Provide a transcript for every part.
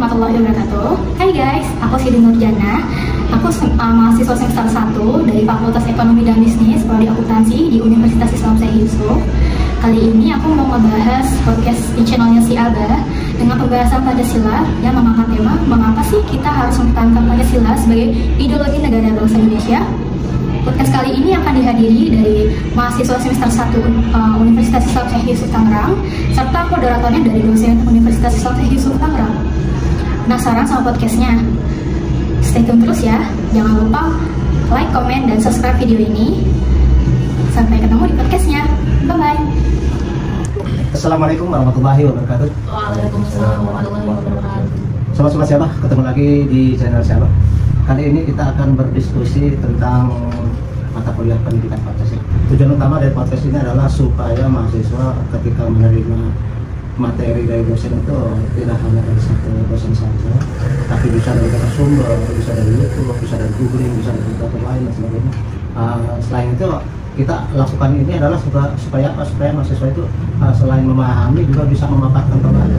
warahmatullahi wabarakatuh. Hai guys, aku Siti Nurjana. Aku mahasiswa semester 1 dari Fakultas Ekonomi dan Bisnis Prodi Akuntansi di Universitas Islam Syekh Yusuf. Kali ini aku mau ngebahas podcast di channelnya si Abah dengan pembahasan Pancasila yang mengangkat tema mengapa sih kita harus mempertahankan Pancasila sebagai ideologi negara bangsa Indonesia. Podcast kali ini akan dihadiri dari mahasiswa semester 1 Universitas Islam Syekh Yusuf Tangerang serta moderatornya dari dosen Universitas Islam Syekh Yusuf Tangerang. Penasaran sama podcastnya? Stay tune terus ya. Jangan lupa like, comment, dan subscribe video ini. Sampai ketemu di podcastnya. Bye-bye. Assalamualaikum warahmatullahi wabarakatuh. Waalaikumsalam warahmatullahi wabarakatuh. Sobat-sobat siapa? Ketemu lagi di channel siapa? Kali ini kita akan berdiskusi tentang mata kuliah pendidikan Pancasila. Tujuan utama dari podcast ini adalah supaya mahasiswa ketika menerima materi dari dosen itu tidak hanya dari satu dosen saja, tapi bisa dari sumber, bisa dari YouTube, bisa dari googling, bisa dari tempat lain dan sebagainya. Selain itu kita lakukan ini adalah supaya mahasiswa itu selain memahami juga bisa memaparkan kembali,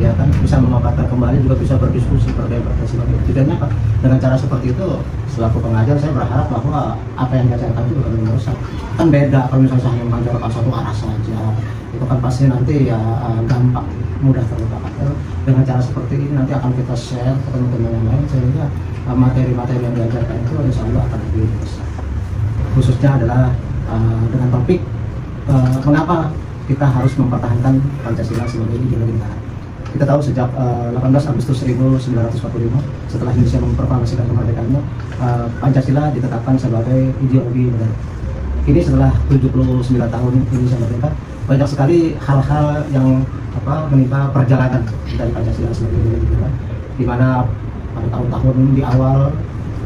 ya kan, bisa memaparkan kembali, juga bisa berdiskusi, berdebat dan sebagainya. Tujuannya apa? Dengan cara seperti itu, selaku pengajar saya berharap bahwa apa yang diajarkan itu bukan merusak. Kan beda kalau misalnya hanya mengajarkan satu arah saja, itu kan pasti nanti ya gampang, mudah terlupakan. Dengan cara seperti ini nanti akan kita share ke teman-teman yang lain sehingga materi-materi yang diajarkan itu insya Allah akan lebih besar. Khususnya adalah dengan topik mengapa kita harus mempertahankan Pancasila sebagai ideologi negara. Kita tahu sejak 18 Agustus 1945 setelah Indonesia memproklamasikan kemerdekaannya, Pancasila ditetapkan sebagai ideologi negara. Ini setelah 79 tahun Indonesia merdeka, banyak sekali hal-hal yang menimpa perjalanan dari Pancasila sebagai ideologi negara, di mana pada tahun-tahun di awal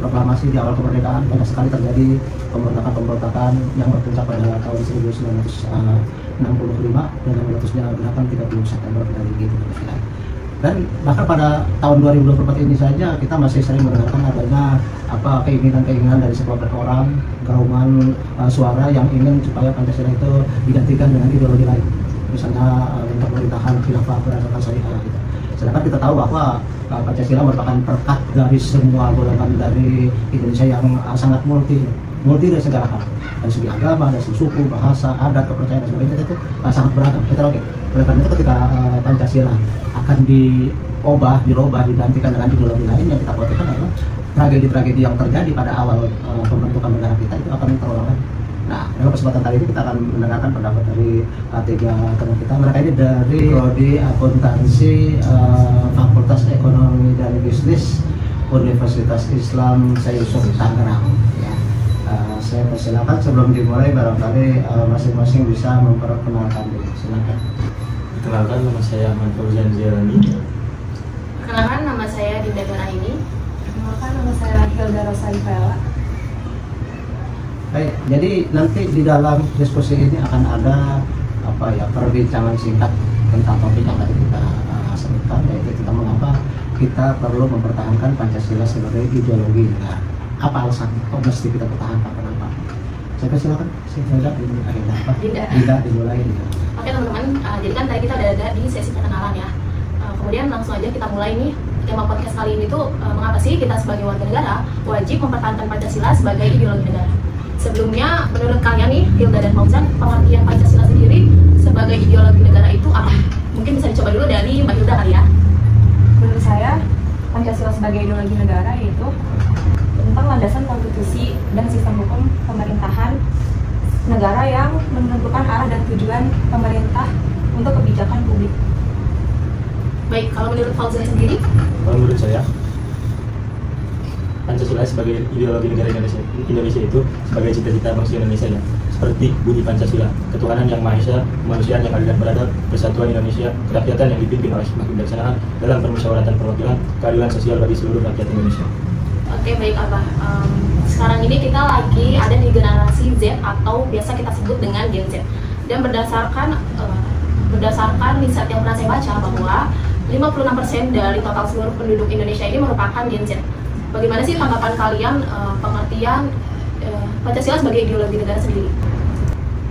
proklamasi, di awal kemerdekaan banyak sekali terjadi pemberontakan yang berpuncak pada tahun 1965 dan yang meletusnya gerakan 30 September dari gitu. Dan bahkan pada tahun 2024 ini saja kita masih sering mendengarkan adanya keinginan-keinginan dari sekelompok orang, gerombolan suara yang ingin supaya Pancasila itu digantikan dengan ideologi lain, misalnya pemerintahan khilafah berdasarkan syariah gitu. Sedangkan kita tahu bahwa Pancasila merupakan perkat dari semua golongan dari Indonesia yang sangat multi dari segala hal, dari segi agama, dari segi suku, bahasa, adat, kepercayaan dan sebagainya itu sangat beragam. Oleh karena itu ketika Pancasila akan dirubah, digantikan dengan ideologi lain, yang kita khawatirkan adalah tragedi-tragedi yang terjadi pada awal pembentukan negara kita itu akan terulang lagi. Nah, dalam kesempatan kali ini kita akan mendengarkan pendapat dari tiga teman kita. Mereka ini dari Prodi Akuntansi Fakultas Ekonomi dan Bisnis Universitas Islam Syekh Yusuf Tangerang. Ya. Saya persilakan sebelum dimulai barangkali masing-masing bisa memperkenalkan diri. Silakan. Perkenalkan, nama saya Ahmad Fauzan Zirani. Perkenalkan, nama saya Dinda Nuraini. Perkenalkan, nama saya Hilda Rosaifela. Baik, jadi nanti di dalam diskusi ini akan ada perbincangan singkat tentang topik yang tadi kita sebutkan, yaitu tentang mengapa kita perlu mempertahankan Pancasila sebagai ideologi negara. Apa alasannya? Kok mesti kita pertahankan? Kenapa? Saya persilakan, saya Dinda dimulai. Oke teman-teman, jadi kan tadi kita udah ada di sesi perkenalan ya. Kemudian langsung aja kita mulai nih. Tema podcast kali ini tuh mengapa sih kita sebagai warga negara wajib mempertahankan Pancasila sebagai ideologi negara. Sebelumnya, menurut kalian nih, Hilda dan Fauzan, pengertian Pancasila sendiri sebagai ideologi negara itu apa? Mungkin bisa dicoba dulu dari Mbak Hilda kali ya. Menurut saya, Pancasila sebagai ideologi negara yaitu tentang landasan konstitusi dan sistem hukum pemerintahan negara yang menentukan arah dan tujuan pemerintah untuk kebijakan publik. Baik, kalau menurut Fauzan sendiri? Kalau menurut saya, Pancasila sebagai ideologi negara Indonesia itu sebagai cita-cita bangsa Indonesia ya, seperti bunyi Pancasila, ketuhanan yang maha esa, kemanusiaan yang adil dan beradab, persatuan Indonesia, kerakyatan yang dipimpin oleh kebijaksanaan dalam permusyawaratan perwakilan, keadilan sosial bagi seluruh rakyat Indonesia. Oke, baik Abah. Sekarang ini kita lagi ada di generasi Z atau biasa kita sebut dengan Gen Z. Dan berdasarkan riset yang pernah saya baca bahwa 56% dari total seluruh penduduk Indonesia ini merupakan Gen Z. Bagaimana sih tanggapan kalian pengertian Pancasila sebagai ideologi negara sendiri?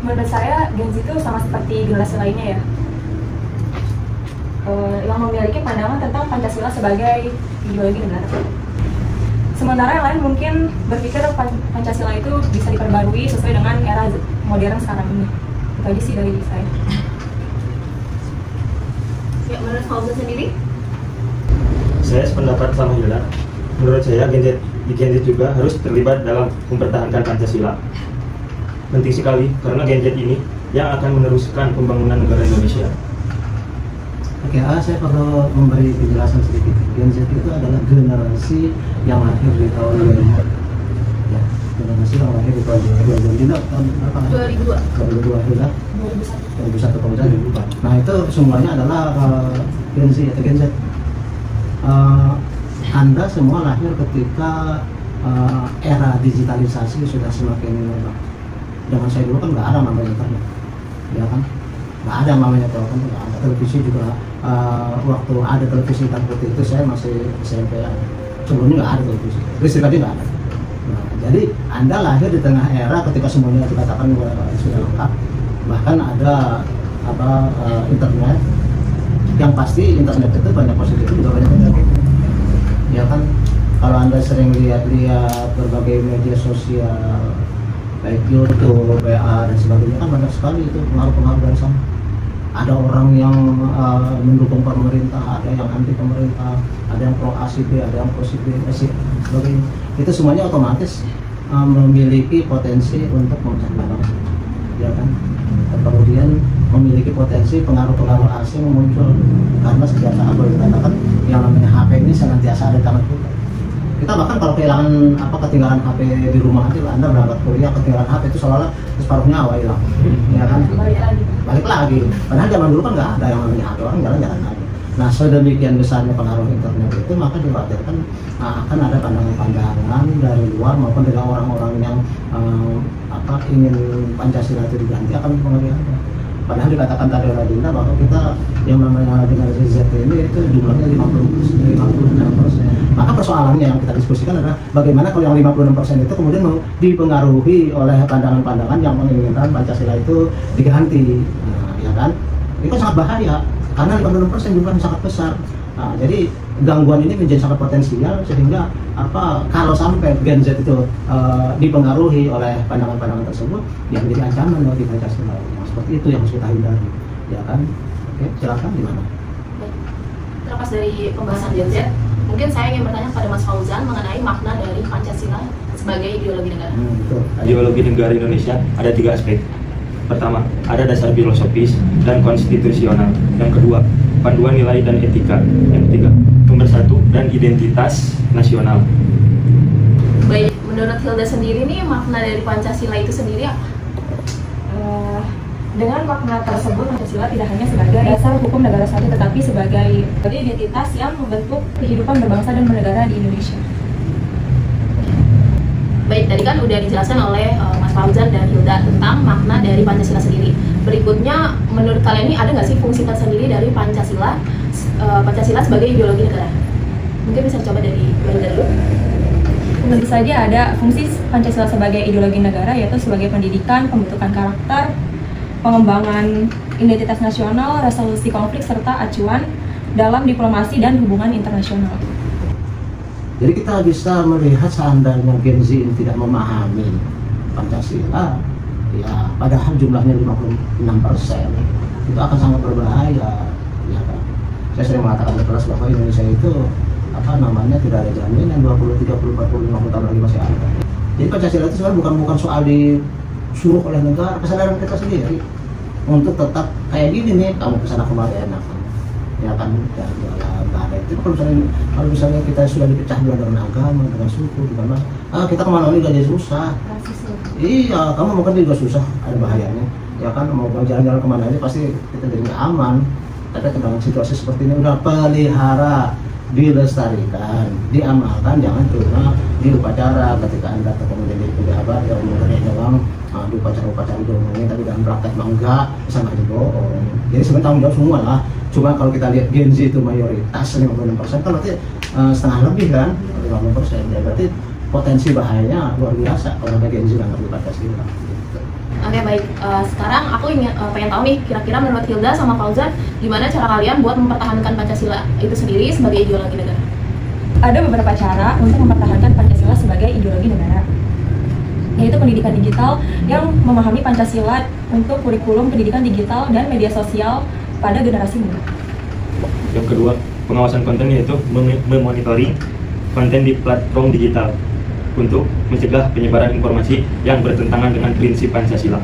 Menurut saya, Gen Z itu sama seperti generasi lainnya ya, yang memiliki pandangan tentang Pancasila Pancasila sebagai ideologi negara. Sementara yang lain mungkin berpikir Pancasila itu bisa diperbarui sesuai dengan era modern sekarang ini. Itu aja sih dari saya. Ya, menurut Fauzan sendiri? Saya sependapat sama Hilda. Menurut saya Gen Z juga harus terlibat dalam mempertahankan Pancasila. Penting sekali karena Gen Z ini yang akan meneruskan pembangunan negara Indonesia. Oke, saya perlu memberi penjelasan sedikit. Gen Z itu adalah generasi yang lahir di tahun 2000. Ya, generasi yang lahir di tahun 2000. Tahun berapa? 2002. 2001 tahun 2004. Nah, itu semuanya adalah Gen Z atau Gen Z. Anda semua lahir ketika era digitalisasi sudah semakin merebak. Zaman saya dulu kan nggak ada namanya internet, ya kan? Nggak ada namanya telepon, nggak ada televisi juga. Waktu ada televisi hitam putih itu saya masih SMP ya. Sebelumnya nggak ada televisi, listrik aja nggak ada. Nah, jadi Anda lahir di tengah era ketika semuanya dikatakan sudah lengkap, bahkan ada internet. Yang pasti internet itu banyak positif juga banyak negatif. Ya kan, kalau Anda sering lihat-lihat berbagai media sosial baik YouTube, WA dan sebagainya kan banyak sekali itu pengaruh-pengaruh dari sana. Ada orang yang mendukung pemerintah, ada yang anti pemerintah, ada yang pro A si B, ada yang pro si B, sebagainya. Itu semuanya otomatis memiliki potensi untuk memecah belah, ya kan? Dan kemudian memiliki potensi pengaruh-pengaruh asing muncul karena sejak saat boleh dikatakan yang namanya HP ini senantiasa ada di tangan kita. Kita bahkan kalau ketinggalan HP di rumah aja, Anda berangkat kuliah ketinggalan HP itu seolah-olah separuh nyawa hilang, ya kan? Balik lagi. Padahal zaman dulu kan nggak ada yang namanya HP, orang jalan-jalan aja. Nah, sedemikian besarnya pengaruh internet itu, maka dikhawatirkan akan ada pandangan-pandangan dari luar maupun dari orang-orang yang ingin Pancasila itu diganti akan mempengaruhi Anda. Padahal dikatakan tadi oleh Dinda bahwa kita yang namanya generasi Z ini itu jumlahnya 56%. Maka persoalannya yang kita diskusikan adalah bagaimana kalau yang 56% itu kemudian dipengaruhi oleh pandangan-pandangan yang menginginkan Pancasila itu diganti. Nah, ya kan? Ini kan sangat bahaya karena 56% jumlahnya sangat besar. Nah, jadi gangguan ini menjadi sangat potensial sehingga kalau sampai Gen Z itu dipengaruhi oleh pandangan-pandangan tersebut, yang menjadi ancaman bagi Pancasila. Yang seperti itu yang harus kita hindari, ya kan? Oke, silakan gimana? Terlepas dari pembahasan Gen Z, mungkin saya ingin bertanya kepada Mas Fauzan mengenai makna dari Pancasila sebagai ideologi negara. Ideologi negara Indonesia ada 3 aspek. Pertama, ada dasar filosofis dan konstitusional. Yang kedua, panduan nilai dan etika. Yang ketiga, pemersatu dan identitas nasional. Baik, menurut Hilda sendiri nih makna dari Pancasila itu sendiri apa? Dengan makna tersebut, Pancasila tidak hanya sebagai dasar hukum negara saja, tetapi sebagai identitas yang membentuk kehidupan berbangsa dan bernegara di Indonesia. Baik, tadi kan udah dijelaskan oleh Mas Fauzan dan Hilda tentang makna dari Pancasila sendiri. Berikutnya, menurut kalian ini ada nggak sih fungsi tersendiri dari Pancasila sebagai ideologi negara? Mungkin bisa coba dari Hilda dulu. Tentu saja ada fungsi Pancasila sebagai ideologi negara, yaitu sebagai pendidikan, pembentukan karakter, pengembangan identitas nasional, resolusi konflik, serta acuan dalam diplomasi dan hubungan internasional. Jadi kita bisa melihat seandainya Gen Z ini tidak memahami Pancasila, ya padahal jumlahnya 56%, itu akan sangat berbahaya. Ya kan? Saya sering mengatakan keras bahwa Indonesia itu tidak ada jaminan 20, 30, 40, 50 tahun lagi masih ada. Jadi Pancasila itu sebenarnya bukan soal disuruh oleh negara, kesadaran kita sendiri untuk tetap kayak gini nih, kamu kesana kemari enak. Ya kan, nggak ada itu. Kalau misalnya kita sudah dipecah belah dengan agama, dengan suku, dengan kita kemana ini jadi susah. Iya, kamu mau kerja juga susah, ada bahayanya. Ya kan, mau jalan-jalan kemana aja pasti kita jadi nggak aman. Tapi dengan situasi seperti ini udah pelihara, dilestarikan, diamalkan, jangan cuma di upacara ketika Anda kemudian jadi pejabat yang mengenai doang di upacara-upacara diomongin, tapi dalam praktek mah enggak, sama aja bohong. Jadi sebenarnya tanggung jawab semua lah. Cuma kalau kita lihat Gen Z itu mayoritas 56%, kan berarti setengah lebih kan, 50%. Ya berarti potensi bahayanya luar biasa kalau ada Gen Z yang nggak Pancasila. Gitu. Oke, baik. Sekarang aku pengen tahu nih, kira-kira menurut Hilda sama Fauzan, gimana cara kalian buat mempertahankan Pancasila itu sendiri sebagai ideologi negara? Ada beberapa cara untuk mempertahankan Pancasila sebagai ideologi negara, yaitu pendidikan digital yang memahami Pancasila untuk kurikulum pendidikan digital dan media sosial pada generasi muda. Yang kedua, pengawasan konten, yaitu memonitoring konten di platform digital untuk mencegah penyebaran informasi yang bertentangan dengan prinsip Pancasila.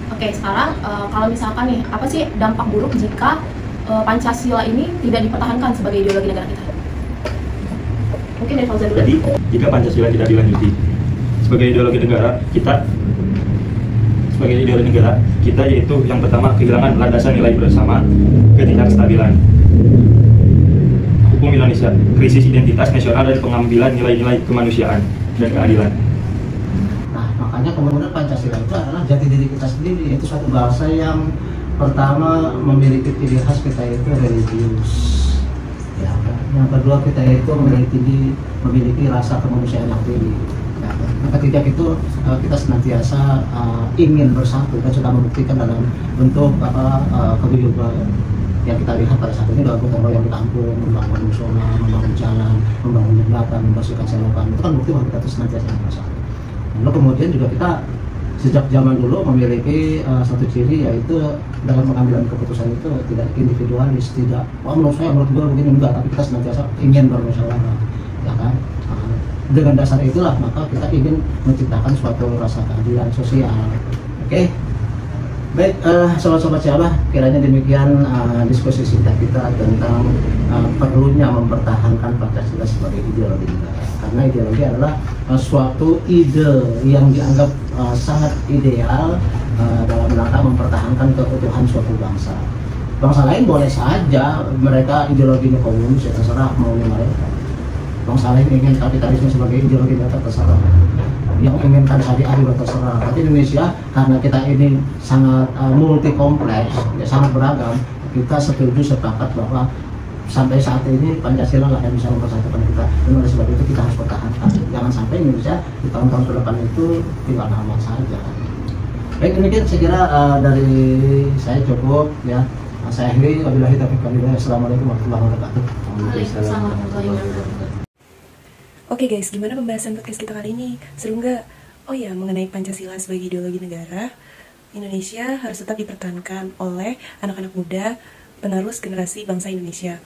Oke, sekarang kalau misalkan nih, apa sih dampak buruk jika Pancasila ini tidak dipertahankan sebagai ideologi negara kita? Mungkin dari Fauzan dulu. Jadi, jika Pancasila tidak dilanjuti sebagai ideologi negara, kita yaitu yang pertama, kehilangan landasan nilai bersama, ketidakstabilan hukum Indonesia, krisis identitas nasional, dan pengambilan nilai-nilai kemanusiaan dan keadilan. Nah, makanya kemudian Pancasila itu adalah jati diri kita sendiri, yaitu suatu bangsa yang pertama memiliki ciri khas kita itu religius. Ya, yang kedua kita itu memiliki rasa kemanusiaan yang tinggi. Ya, yang ketiga itu kita senantiasa ingin bersatu dan sudah membuktikan dalam bentuk keguyuban yang kita lihat pada saat ini dalam gotong royong di kampung, membangun musola, membangun jalan, membangun jembatan, membersihkan selokan. Itu kan bukti bahwa kita itu senantiasa bersatu. Lalu kemudian juga kita sejak zaman dulu memiliki satu ciri, yaitu dalam pengambilan keputusan itu tidak individualis, tidak menurut saya, menurut gue begini, enggak, tapi kita senantiasa ingin bermusyawarah, ya kan. Dengan dasar itulah maka kita ingin menciptakan suatu rasa keadilan sosial. Oke. Baik, sobat-sobat Syabah, kiranya demikian diskusi singkat kita tentang perlunya mempertahankan Pancasila sebagai ideologi negara. Karena ideologi adalah suatu ide yang dianggap sangat ideal dalam rangka mempertahankan keutuhan suatu bangsa. Bangsa lain boleh saja mereka ideologinya komunis, ya terserah maunya mereka. Bangsa lain ingin kapitalisme sebagai ideologi negara, terserah. Yang ingin KDADI terserah. Tapi Indonesia, karena kita ini sangat multi kompleks, ya, sangat beragam, kita setuju sepakat bahwa sampai saat ini Pancasila lah yang bisa mempersatukan kita. Dan oleh sebab itu kita harus pertahankan. Jangan sampai Indonesia di tahun-tahun ke depan itu tinggal nama saja. Baik, demikian saya kira dari saya cukup, ya. Saya akhiri, wabillahi taufiq wal hidayah. Assalamualaikum warahmatullahi wabarakatuh. Waalaikumsalam warahmatullahi wabarakatuh. Oke guys, gimana pembahasan podcast kita kali ini? Seru nggak? Oh ya, mengenai Pancasila sebagai ideologi negara, Indonesia harus tetap dipertahankan oleh anak-anak muda, penerus generasi bangsa Indonesia.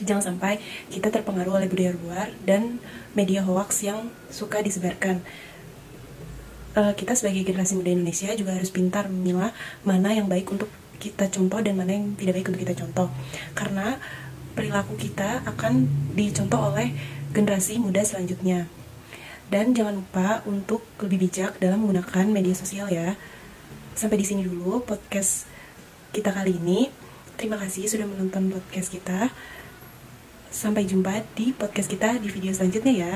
Jangan sampai kita terpengaruh oleh budaya luar dan media hoax yang suka disebarkan. Kita sebagai generasi muda Indonesia juga harus pintar memilah mana yang baik untuk kita contoh dan mana yang tidak baik untuk kita contoh. Karena perilaku kita akan dicontoh oleh generasi muda selanjutnya. Dan jangan lupa untuk lebih bijak dalam menggunakan media sosial ya. Sampai di sini dulu podcast kita kali ini. Terima kasih sudah menonton podcast kita. Sampai jumpa di podcast kita di video selanjutnya ya.